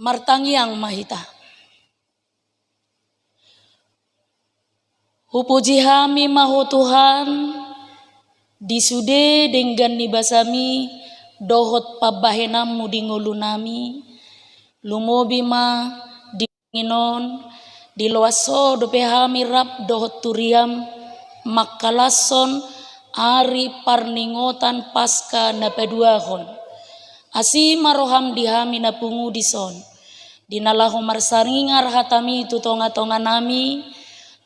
martangiang mahita. Hupuji hami mahu Tuhan, disude dengan nibasami dohot pabahenamu di ngulunami, lumobi ma di nginon, di loaso dope hami rap dohot turiam, makalason ari parningotan pasca na peduahon. Asi maroham dihami na pungu dison, dinalahu marsaringar hatami tutonga-tonga nami,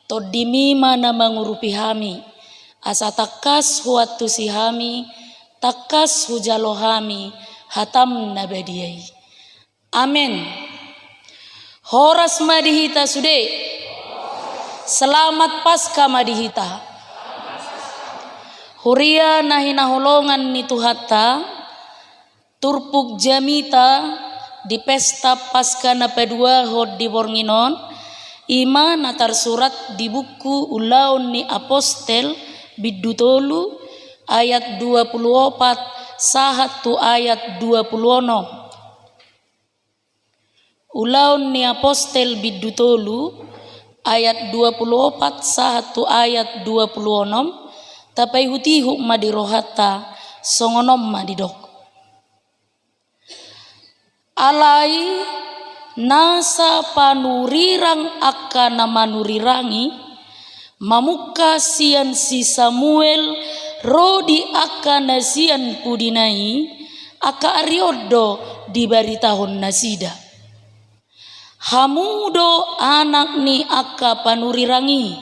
todimima na mangurupi hami, asa takas huatu si hami, takas hujalo hami, hatam na badiai. Amin. Horas madihita sude, selamat pasca madihita. Huria nahinahulongan ni Tuhata, turpuk jamita di pesta pasca na pedua hod di Bornginon, ima natar surat di buku Ulaun ni Apostel bidutolu ayat 24 sahatu ayat 26. Ulaun ni Apostel bidutolu ayat 24 sahatu ayat 26, tapai hutihu madirohata songonom madidok. Alai nasa panurirang akan manurirangi, mamuka sian si Samuel rodi akan nasian pudinai, aka ariodo di baritahon nasida. Hamudo anak ni aka panurirangi,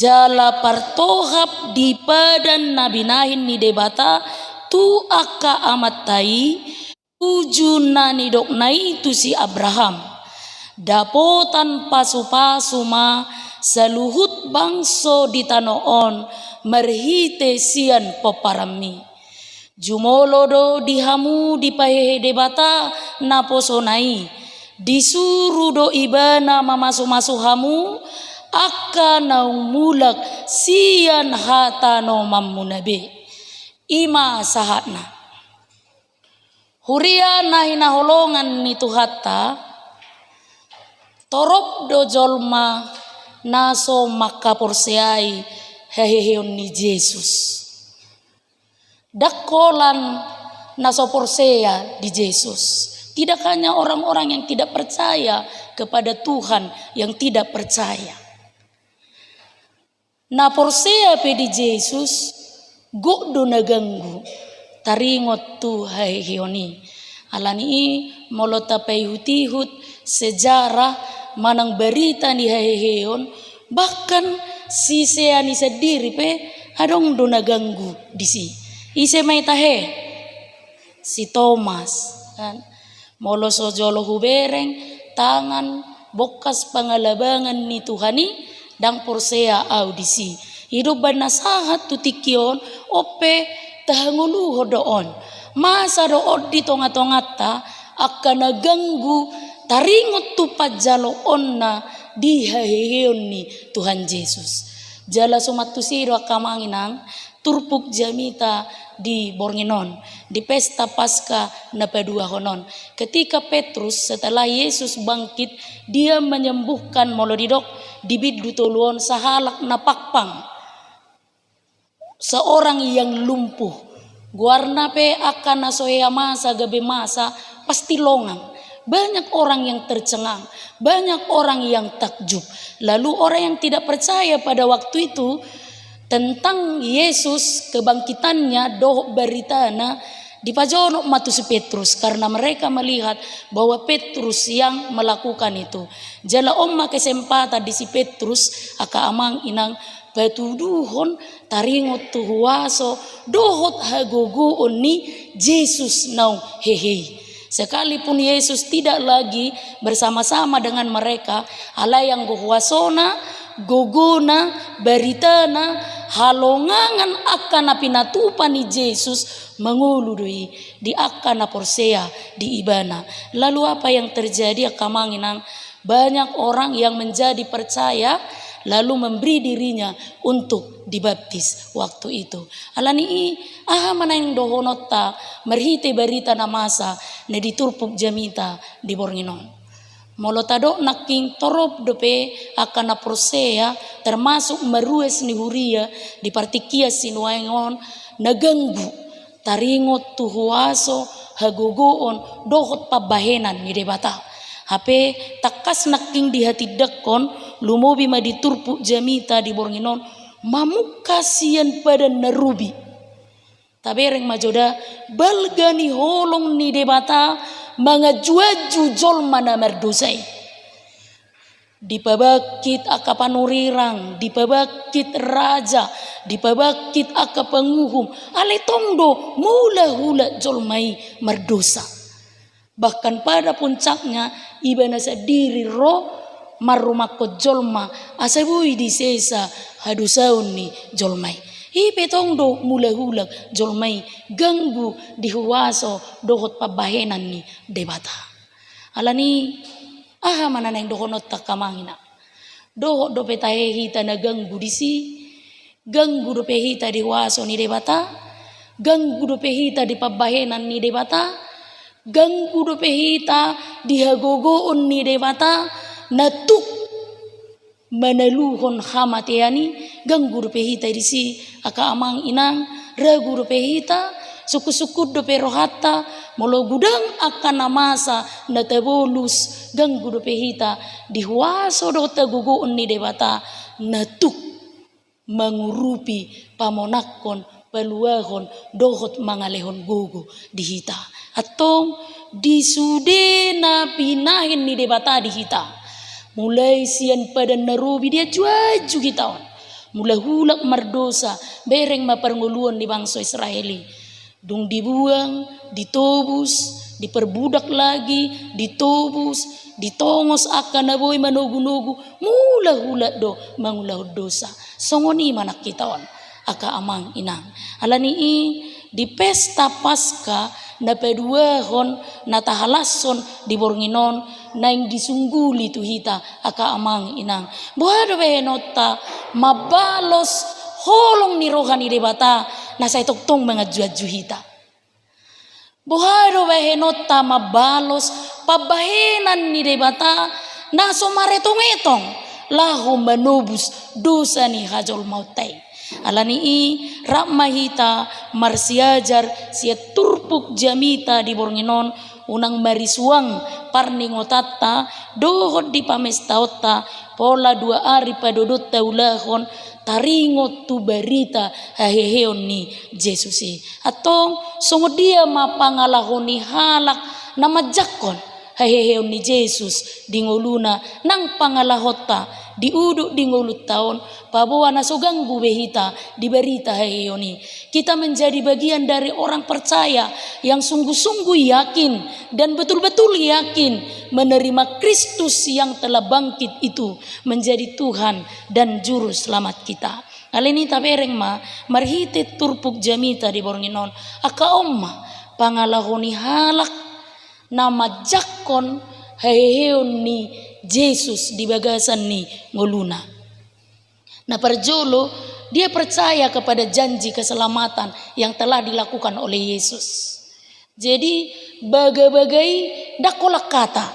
jala partohap di padan nabinahin ni debata tu aka amatai, tuju nani dok na itu si Abraham, dapotan pasu-pasu ma saluhut bangso di tanoon merhite sian poparami, jumolodo dihamu dipahehe debata naposonai, disuruh do ibana mamasu-masu hamu aka naung mulak sian hatano mammunabe ima sahatna. Huria nahinaholongan ni Tuhata, torop do jolma naso makaporseai heheheon ni Yesus. Dakolan naso porsea di Yesus. Tidak hanya orang-orang yang tidak percaya kepada Tuhan yang tidak percaya. Na porsea pe di Yesus, godo naganggu. Taringot tu heheoni. Alani molota pehutihut sejarah manang berita ni heheon, bahkan si seani sendiri pe adong do naganggu disi. Ise mai tahe si Thomas kan molo sojolo hubereng tangan bokas pangalabangan ni Tuhani dang porsea audisi. Hidup banasahat tutikion ope tahangulu hodoon masa dood di tonga-tongata akan naganggu taringot tu pajalo onna di haheheon ni Tuhan Yesus. Jala sumatu siro akamanginang turpuk jamita di Bornginon di pesta pasca na pedua honon. Ketika Petrus setelah Yesus bangkit, dia menyembuhkan molodidok di bidutoluon sahalak napakpang, seorang yang lumpuh. Guarna pe akan nasoya masa gabe masa pasti longang. Banyak orang yang tercengang, banyak orang yang takjub. Lalu orang yang tidak percaya pada waktu itu tentang Yesus kebangkitannya doh beritana di pajonok matu si Petrus karena mereka melihat bahwa Petrus yang melakukan itu. Jala omma kesempatan di si Petrus aka amang inang patuduhon taringot tuhuaso dohot hagogoon ni Yesus nau hehe. Sekalipun Yesus tidak lagi bersama-sama dengan mereka, ala yang gohuasona, gogona, beritana, halongangan akan pinatupan ni Yesus menguludui di akan porsea di ibana. Lalu apa yang terjadi akamanginang? Banyak orang yang menjadi percaya lalu memberi dirinya untuk dibaptis waktu itu. Alani aha manang dohonota merhite berita namasa na diturpuk jamita di Bornginon. Molotado naking torop dope akan prosea termasuk merues ni huria di partikia sinuaingon naganggu taringot tuhuaso hagogoon dohot pabahenan ni debata. Hape takas naking di hati dekon lumobi ma diturpuk jamita di Bornginon mamukasian pada narubi. Tabereng majoda balgani holong ni debata mga juaju jol mana merdusay. Dipabakit aka panurirang, dipabakit raja, dipabakit aka penguhum, aletongdo mula hula jol mai merdosa. Bahkan pada puncaknya iba nasa diri ro marumako jolma asabui di sesa hadusaun ni jolmai. Ipetong do mula hulak jolmai ganggu dihuaso dohot pabahenan ni debata. Alani aha mananang dohonot takamangina. Dohot do petahe hita na ganggu disi, ganggu do pehita dihuaso ni debata, ganggu do pehita di pabahenan ni debata, ganggu do pehita dihagogoon ni debata, natuk manaluhon hamatiani ganggu do pehita disi aka amang inang ragu do pehita suku-suku do perohata molo gudang akan namasa na tabolus ganggu do pehita dihuaso do tagugoon ni debata natuk mangurupi pamonakon paluahon dohot mangalehon gogo dihita atong disude na pinahin ni debata dihita. Mulai sian pada narubi dia juaju hitawan. Mulai hulak merdosa bereng mapernguluan di bangsa Israeli. Dung dibuang, ditobus, diperbudak lagi, ditobus, ditongos akan naboy manogu-nogu. Mula hulak do mangulah dosa. Songoni manak hitawan. Aka amang inang. Alani di pesta Paskah na peduahon na tahalason di Bornginon naing disungguli tu hita aka amang inang bohado behenota mabalos holong ni rohani debata na sa itoktong mga juaju hita bohado behenota mabalos pabahenan ni debata na somaretong-etong laho manubus dosa ni hajol mautay. Alani rakmahita marsiajar sia turpuk jamita di Bornginon unang marisuang parningotata dohot di pamestaota pola 2 hari padodot taulahon taringot tu berita haheheon ni Jesusi atong songo dia mapangalahoni halak namajakon haheheon ni Jesus di ngoluna nang pangalahota diuduk di ngulut tahun pabawa nasogang behita di berita hayoni. Kita menjadi bagian dari orang percaya yang sungguh-sungguh yakin dan betul-betul yakin menerima Kristus yang telah bangkit itu menjadi Tuhan dan juru selamat kita. Alini tabereng ma marhite turpuk jamita di Bornginon aka omma pangalahoni halak nama jakon haheon ni Jesus di bagasan ni ngoluna. Nah perjolo dia percaya kepada janji keselamatan yang telah dilakukan oleh Yesus. Jadi bagai-bagai dakolak kata.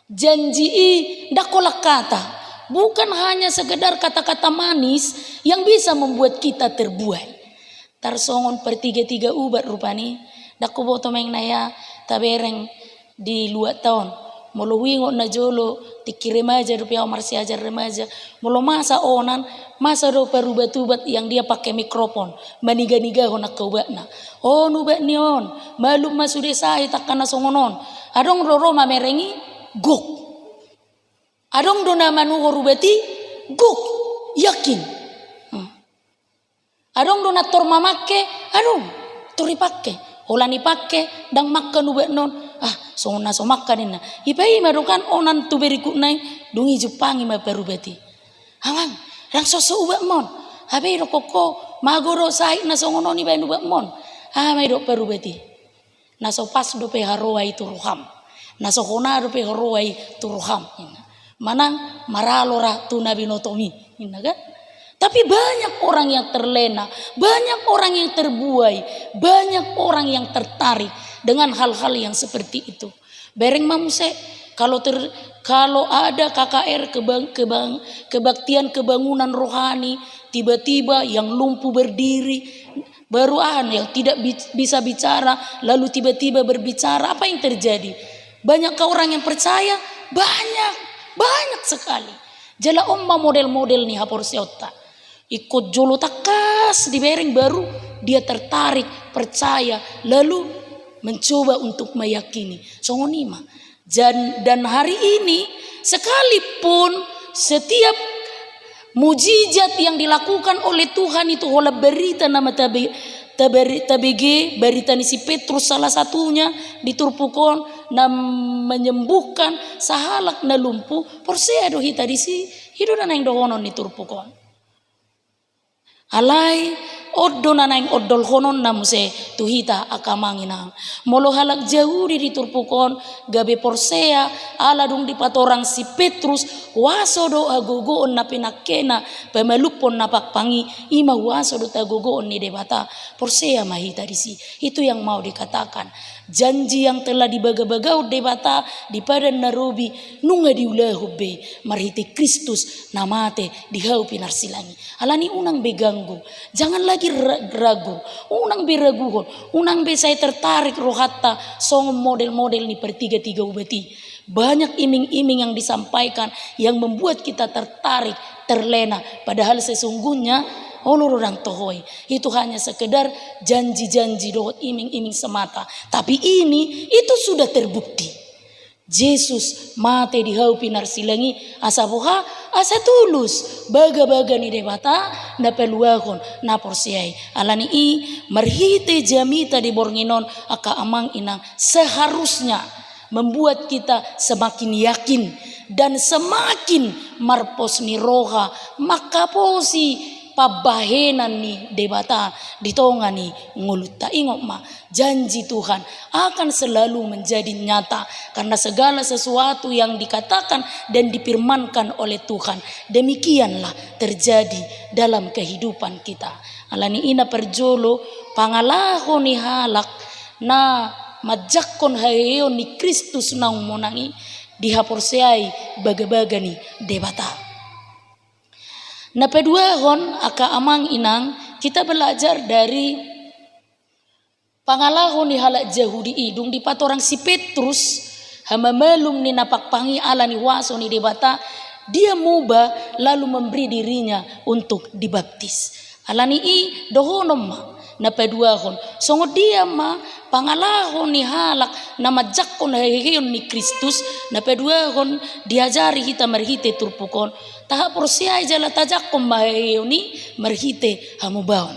Janji dakolak kata. Bukan hanya sekedar kata-kata manis yang bisa membuat kita terbuai. Tarsongon per 3 ubat rupani. Dako boto meng naya tabereng di 2 tahun. Molo wingo na jolo tiki remaja rupiah marsi ajar remaja molo masa onan masa do perubat-ubat yang dia pakai mikrofon maniga-niga honak kaubatna oh nubat nion malum masude sai takana songonon adong roro mamerengi gok adong do nama nu rubati gok yakin adong do nator mamake adong tori pakai olani pakai dang makan ubat non sona so makan na ipai madukan onan tu berikut nai dungi jupangi ma perubati amang yang soso ubat mon habe do koko magoro sai na songono ni bai ubat mon mai do perubati na so pas do pe haroai tu ruham na so hona do pe haroai tu ruham manang maralora tu nabi notomi kan? Tapi banyak orang yang terlena, banyak orang yang terbuai, banyak orang yang tertarik dengan hal-hal yang seperti itu. Bereng mamuse kalau ada KKR kebaktian kebangunan rohani, tiba-tiba yang lumpuh berdiri, baru yang tidak bisa bicara, lalu tiba-tiba berbicara, apa yang terjadi? Banyakkah orang yang percaya? Banyak sekali. Jala omma model-model nih haporsiota. Ikut jolo takas di bereng baru dia tertarik, percaya, lalu mencoba untuk meyakini. Songonima. Dan hari ini sekalipun setiap mujizat yang dilakukan oleh Tuhan itu hola berita nama TBG berita si Petrus salah satunya diturpukon na menyembuhkan sahalak na lumpuh porsea do hita disi hido na nang dohonon diturpukon alai oddo na nang oddol honon na muse tuhita akamangina molo halak jauh di diturpukon gabe porsea ala dung dipatorang si Petrus waso do agogoon na pinakena pamalupon na pakpangi ima waso do tagogoon ni debata porsea mahita disi. Itu yang mau dikatakan janji yang telah dibaga-bagau debata di padan narobi nunga diulahube marhiti Kristus namate dihau pinarsilangi alani unang beganggu jangan lagi ragu unang beraguhon unang be saya tertarik rohatta song model-model ni pertiga-tiga ubati banyak iming-iming yang disampaikan yang membuat kita tertarik terlena padahal sesungguhnya orang tohoi itu hanya sekedar janji-janji doa iming-iming semata. Tapi itu sudah terbukti. Yesus mate di hau pinarsilangi asa boha asa tulus baga-baga ni debata na peluahon na porsiai alani marhite jamita di bornginon aka amang inang seharusnya membuat kita semakin yakin dan semakin marpos ni roha makaposi pabahenan ni debata ditonga ni nguluta ingok ma janji Tuhan akan selalu menjadi nyata karena segala sesuatu yang dikatakan dan difirmankan oleh Tuhan demikianlah terjadi dalam kehidupan kita alani ina perjolo pangalaho ni halak na majakkon hayo ni Kristus nang monangi dihaporseai baga-baga ni debata. Na peduahon aka amang inang kita belajar dari pangalahon ni halak Yahudi idung di patorang si Petrus hamamalum ni napakpangi ala ni waso ni debata dia muba lalu memberi dirinya untuk dibaptis alani dohonom ma na peduahon songo dia ma pangalahon ni halak na majakkon hayon ni Kristus na peduahon diajari kita marhite turpukon tahap porsiai jala tajakom mahayoni marhite hamubaon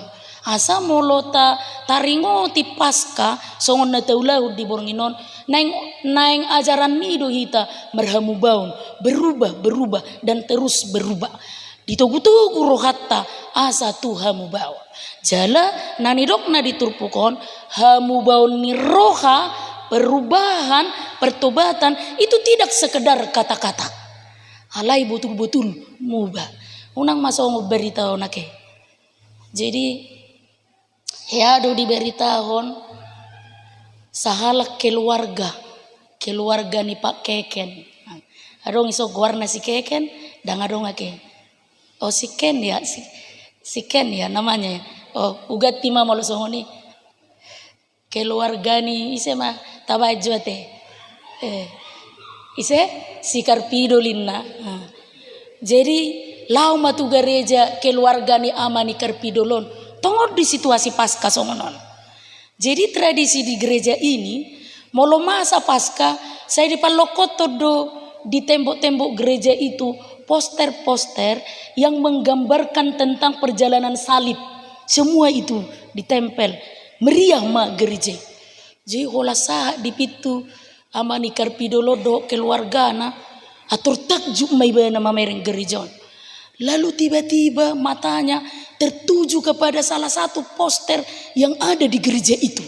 asa molota taringo ti paska songon na taulahu di bornginon naing ajaran nido hita marhamubaon berubah dan terus berubah ditugu-tugu rohatta asa tu hamubaon jala nanidok na diturpukon hamubaon ni roha perubahan pertobatan itu tidak sekedar kata-kata alai betul-betul mubah unang masong beritahu nake jadi heado di beritahon sahalak keluarga ni Pak Keken adong iso warna si Keken dan adong ake si Ken ya si Ken ya namanya ugat tima malo songoni keluarga ni ise mah tabaju ate ise si Karpido linna jadi lau matu gereja keluarga ni ama ni Karpidolon tongor di situasi pasca songonon jadi tradisi di gereja ini molo masa pasca saya dipalokoto do di tembok-tembok gereja itu poster-poster yang menggambarkan tentang perjalanan salib semua itu ditempel meriah ma gereja jadi hola sah di pitu ama ni Karpidolo do keluargana atur takjub mai bana mamereng gerejon lalu tiba-tiba matanya tertuju kepada salah satu poster yang ada di gereja itu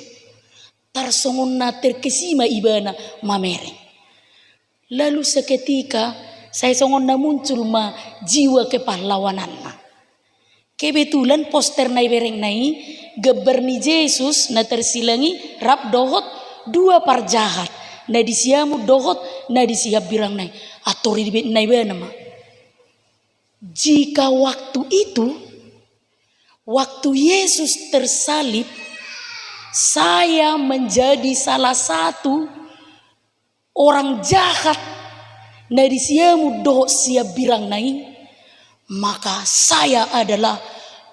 tarsongonna terkesima ibana mamereng lalu seketika Saya songon na muncul ma jiwa kepahlawanan na. Kebetulan poster nai bereng nai geber ni Yesus na tersilangi rap dohot dua parjahat. Na disiamu dohot na disiap birang nai. Atori di nai nama. Jika waktu itu, waktu Yesus tersalib, saya menjadi salah satu orang jahat na disiamu dohot siap birang nai, maka saya adalah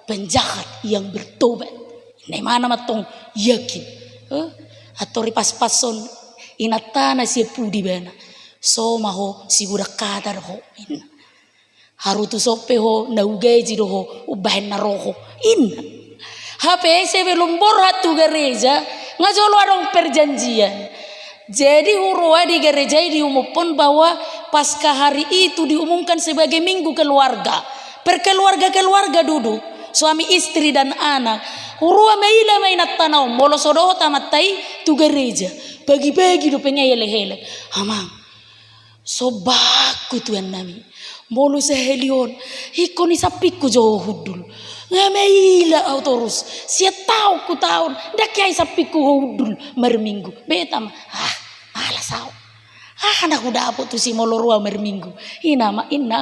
penjahat yang bertobat. Nah mana matong yakin? Atau ripas-pason inatana si pudi bana. So maho sigura kadar ho in. Harutu sope ho na ugeji ho ubahin na roho in. HPS belum borhat tu gereja ngajolo adong perjanjian. Jadi hurua di gereja diumumkan bahwa pasca hari itu diumumkan sebagai minggu keluarga. Perkeluarga-keluarga duduk, suami istri dan anak. Hurua meila mainat tanau, molo sodoho tamatai tu gereja. Bagi-bagi do pengele-hele. Amang, sobaku tuan nami. Molo sehelion, ikoni sapiku jauh hudul. Ngameila autorus, sia tahu ku tahun, dak kiai sapiku hudul merminggu. Betam, malas au. Anak udah apa tu si molorua merminggu. Inna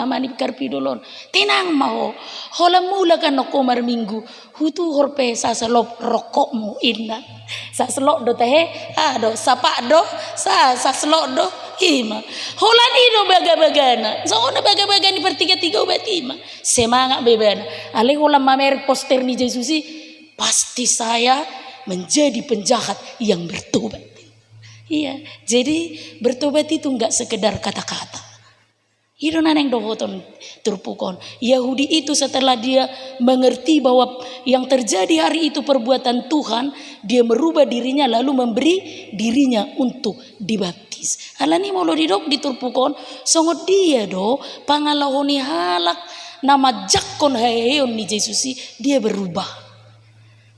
mani karpidolon. Tenang mau. Hola mula kan noko merminggu. Hutu horpe sa selop rokokmu inna. Sa selok do teh. Ado sapak do. Sa selok do. Ima. Hola ni do baga-bagana. Soalnya baga-baga ni pertiga-tiga ubat ima. Semangat bebana. Ale hola mamer poster ni Yesusi. Pasti saya menjadi penjahat yang bertobat. Iya, jadi bertobat itu enggak sekedar kata-kata. Itu naneng dohoton terpukon. Yahudi itu setelah dia mengerti bahwa yang terjadi hari itu perbuatan Tuhan, dia merubah dirinya lalu memberi dirinya untuk dibaptis. Alani molo didok diturpukon, songot dia do pangalahoni halak nama jakon haeon ni Yesusi, dia berubah.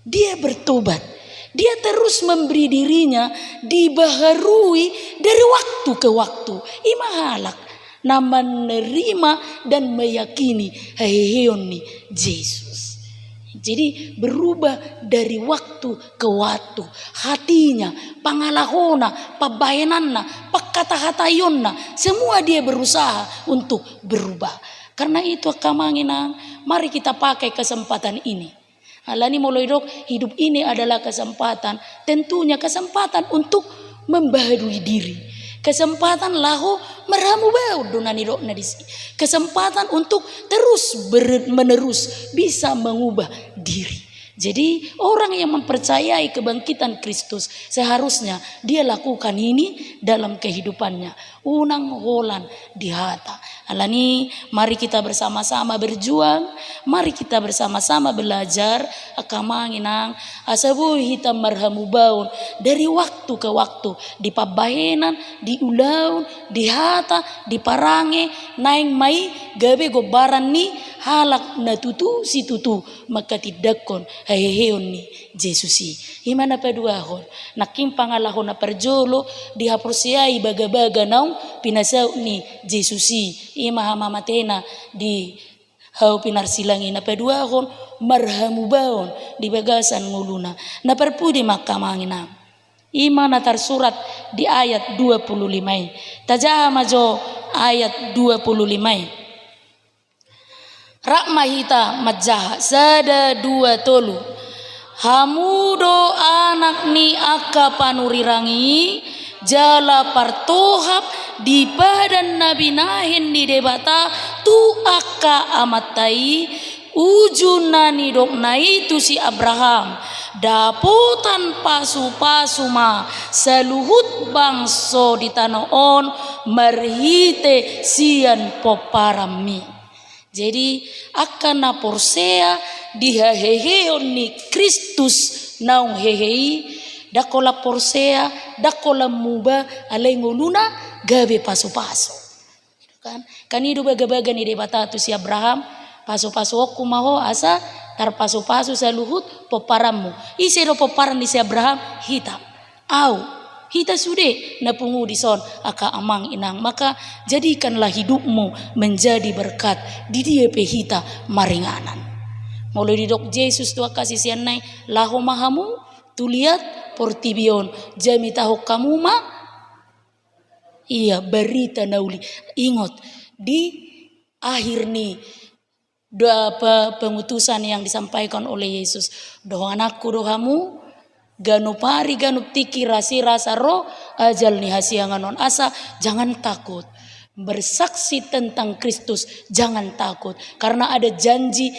Dia bertobat. Dia terus memberi dirinya dibaharui dari waktu ke waktu. Imahalak na menerima dan meyakini haeon ni Yesus. Jadi berubah dari waktu ke waktu. Hatinya, pangalahona, pabayananna, pakata-hatayonna, semua dia berusaha untuk berubah. Karena itu kamanginang, mari kita pakai kesempatan ini. Alani moloidok, hidup ini adalah kesempatan. Tentunya kesempatan untuk membaharui diri. Kesempatan lahu meramu bau donanidok nadisi. Kesempatan untuk terus menerus bisa mengubah diri. Jadi orang yang mempercayai kebangkitan Kristus seharusnya dia lakukan ini dalam kehidupannya. Unang holan dihata. Alani mari kita bersama-sama berjuang. Mari kita bersama-sama belajar. Akamanginang asabu hitam marhamu baun. Dari waktu ke waktu. Di pabahenan, di ulaun, di hata, di parange, naing mai, gabe gobaran ni halak na tutu si tutu. Maka tidakon haeheon ni Jesusi. Imana paduahon. Naking pangalahon na perjolo dihapursiai baga-baga naung pinasau ni Jesusi. Ima hamamatena di hau pinarsilangi na paduahon marhamu baon di bagasan nguluna. Na perpudi makamangina. Ima na tersurat di ayat 25. Tajaha majo ayat 25. Rakmahita majaha sada dua tolu. Hamudo anak ni aka panurirangi jala partohap di badan nabi nahin di debata tu aka amatai ujunani doknai tu si Abraham daputan pasu-pasuma seluhut bangso di tanoon merhite sian poparami. Jadi akan na porsea dihaheheon ni Kristus naung hehei dakola porsea dakola muba alengoluna gabe paso-paso kan hidu baga-baga ni debata tu si Abraham paso-paso aku maho asa tar paso-paso sa luhut poparamu isi do poparan di si Abraham hitam au Hita sude na pungu di son aka amang inang. Maka jadikanlah hidupmu menjadi berkat di dia pe hita maringanan. Mulai di dok Yesus tua kasih sianai laho mahamu tu lihat portibion jami tahu kamu ma iya berita nauli. Ingat di akhir nih doa pengutusan yang disampaikan oleh Yesus. Doa anakku doamu ganup pari ganup tiki rasa roh ajal nih hasiangan non asa, jangan takut. Bersaksi tentang Kristus jangan takut, karena ada janji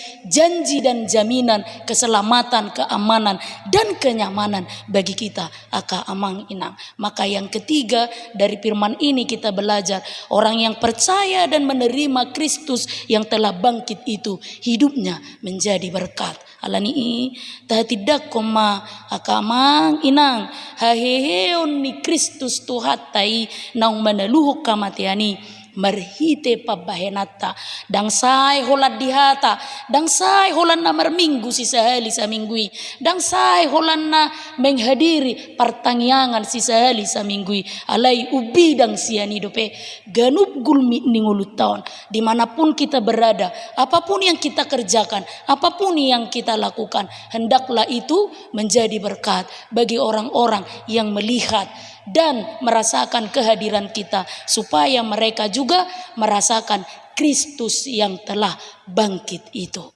dan jaminan keselamatan, keamanan dan kenyamanan bagi kita aka amang inang. Maka yang ketiga dari firman ini kita belajar, orang yang percaya dan menerima Kristus yang telah bangkit itu hidupnya menjadi berkat. Alani tah tidak koma aka amang inang haheheon ni Kristus tuhatai naung manaluhuk kamatiani marhite pabahenata dang sai holat dihata dang sai holan na marminggu si sahali sa minggui dang sai holan na menghadiri pertangyangan si sahali sa minggui alai ubi dang siani dope ganup gulmi ningulut tahun. Dimanapun kita berada, apapun yang kita kerjakan, apapun yang kita lakukan, hendaklah itu menjadi berkat bagi orang-orang yang melihat dan merasakan kehadiran kita, supaya mereka juga merasakan Kristus yang telah bangkit itu.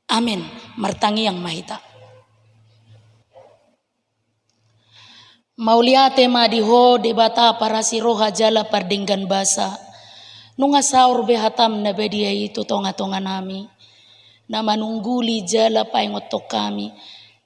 Amin. Martangi yang mahita. Maulia tema diho debata para siroha jala pardinggan basa. Nunga saur behatam na bedia itu tonga-tonga nami. Na manungguli jala paingotok kami.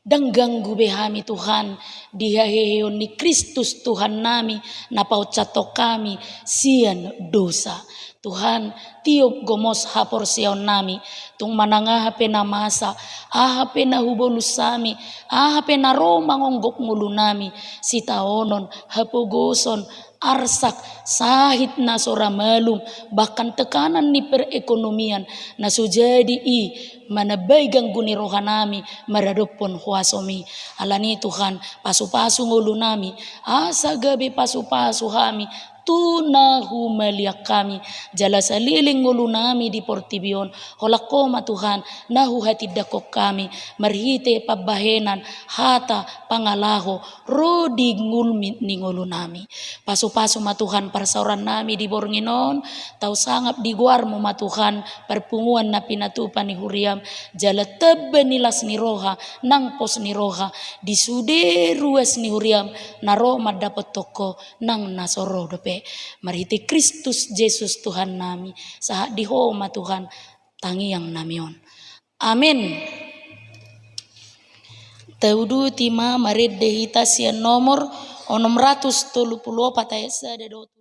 Dan ganggu behami Tuhan dihaheon ni Kristus Tuhan nami napau catok kami sian dosa. Tuhan tiup gomos hapor sion nami tung mananga hape na masa hape na hubolus sami hape na roma ngonggok ngulu nami sitaonon hapogoson arsak sahit na sora malum bahkan tekanan ni perekonomian na sujadi i manabay gangguni rohanami maradopon huasomi alani Tuhan pasu-pasu ngulu nami asa gabi pasu-pasu hami tuna humaliak kami jala saliling ngulu nami di portibion holakoma Tuhan nahu hati dakok kami marhite pabahenan hata pangalaho rodi ngulmit ni ngulu nami pasu-pasu ma Tuhan persauran nami di bornginon tau sangap di guarmu ma Tuhan perpunguan na pinatupan ni huriam jala tebe nilas ni roha nang pos ni roha di sude ruas ni huriam naro madapot toko nang nasoro dope marhite Kristus Yesus Tuhan nami saat dihoma Tuhan tangi yang namion. Amin. Taudu tima marid dehita sian nomor 634 ayat 1